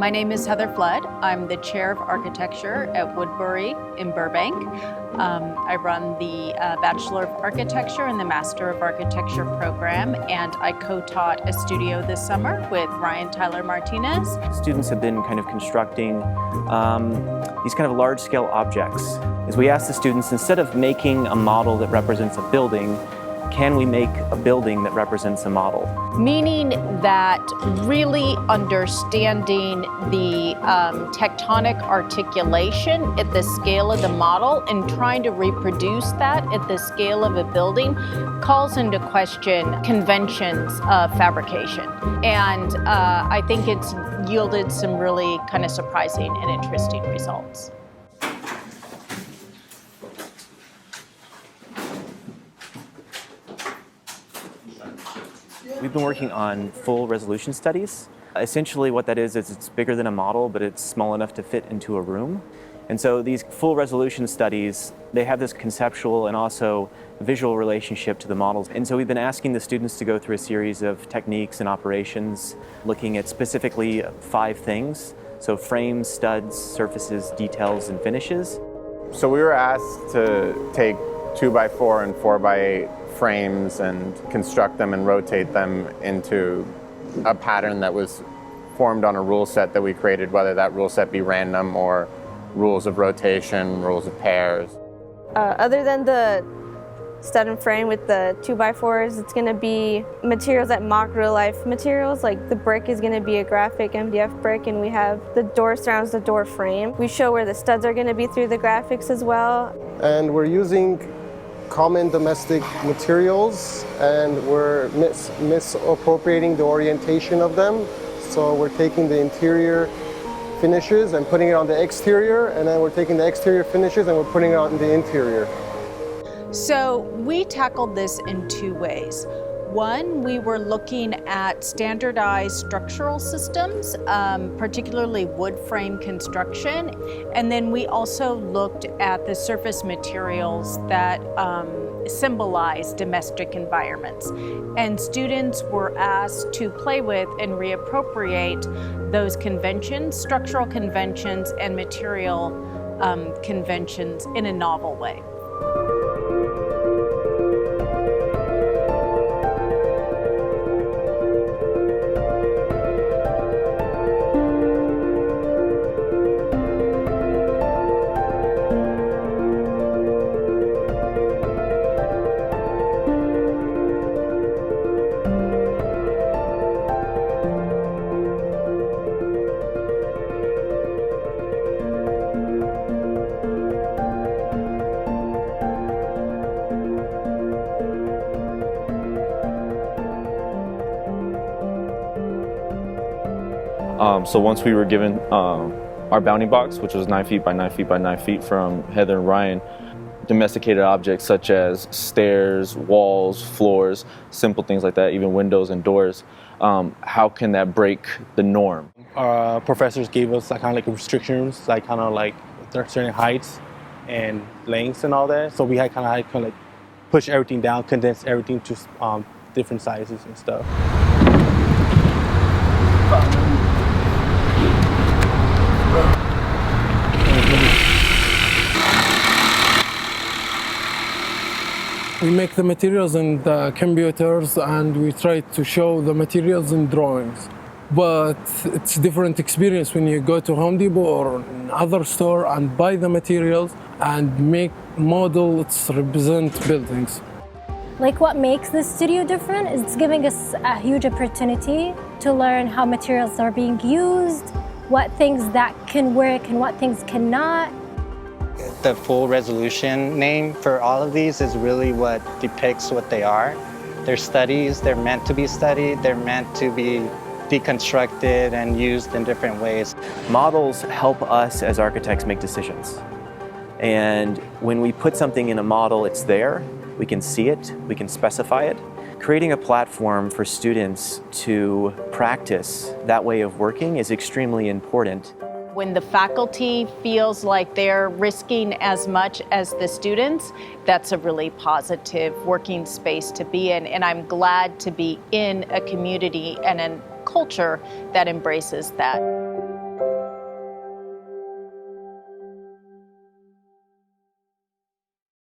My name is Heather Flood. I'm the Chair of Architecture at Woodbury in Burbank. I run the Bachelor of Architecture and the Master of Architecture program, and I co-taught a studio this summer with Martinez. Students have been kind of constructing these kind of large-scale objects. As we ask the students, instead of making a model that represents a building, can we make a building that represents a model? Meaning that really understanding the tectonic articulation at the scale of the model and trying to reproduce that at the scale of a building calls into question conventions of fabrication. And I think it's yielded some really kind of surprising and interesting results. We've been working on full resolution studies. Essentially what that is it's bigger than a model, but it's small enough to fit into a room. And so these full resolution studies, they have this conceptual and also visual relationship to the models. And so we've been asking the students to go through a series of techniques and operations, looking at specifically 5 things. So frames, studs, surfaces, details, and finishes. So we were asked to take 2x4 and 4x8 frames and construct them and rotate them into a pattern that was formed on a rule set that we created, whether that rule set be random or rules of rotation, rules of pairs. Other than the stud and frame with the 2x4s, it's going to be materials that mock real life materials. Like the brick is going to be a graphic MDF brick, and we have the door surrounds the door frame. We show where the studs are going to be through the graphics as well. And we're using common domestic materials, and we're misappropriating the orientation of them. So we're taking the interior finishes and putting it on the exterior, and then we're taking the exterior finishes and we're putting it on the interior. So we tackled this in 2 ways. One, we were looking at standardized structural systems, particularly wood frame construction. And then we also looked at the surface materials that symbolize domestic environments. And students were asked to play with and reappropriate those conventions, structural conventions and material conventions in a novel way. So once we were given our bounding box, which was 9 feet by 9 feet by 9 feet from Heather and Ryan, domesticated objects such as stairs, walls, floors, simple things like that, even windows and doors, how can that break the norm? Our professors gave us kind of like restrictions, like kind of like certain heights and lengths and all that. So we had kind of like push everything down, condense everything to different sizes and stuff. We make the materials in the computers and we try to show the materials in drawings. But it's a different experience when you go to Home Depot or another store and buy the materials and make models represent buildings. Like what makes this studio different is it's giving us a huge opportunity to learn how materials are being used, what things that can work and what things cannot. The full resolution name for all of these is really what depicts what they are. They're studies, they're meant to be studied, they're meant to be deconstructed and used in different ways. Models help us as architects make decisions. And when we put something in a model, it's there, we can see it, we can specify it. Creating a platform for students to practice that way of working is extremely important. When the faculty feels like they're risking as much as the students, that's a really positive working space to be in. And I'm glad to be in a community and a culture that embraces that.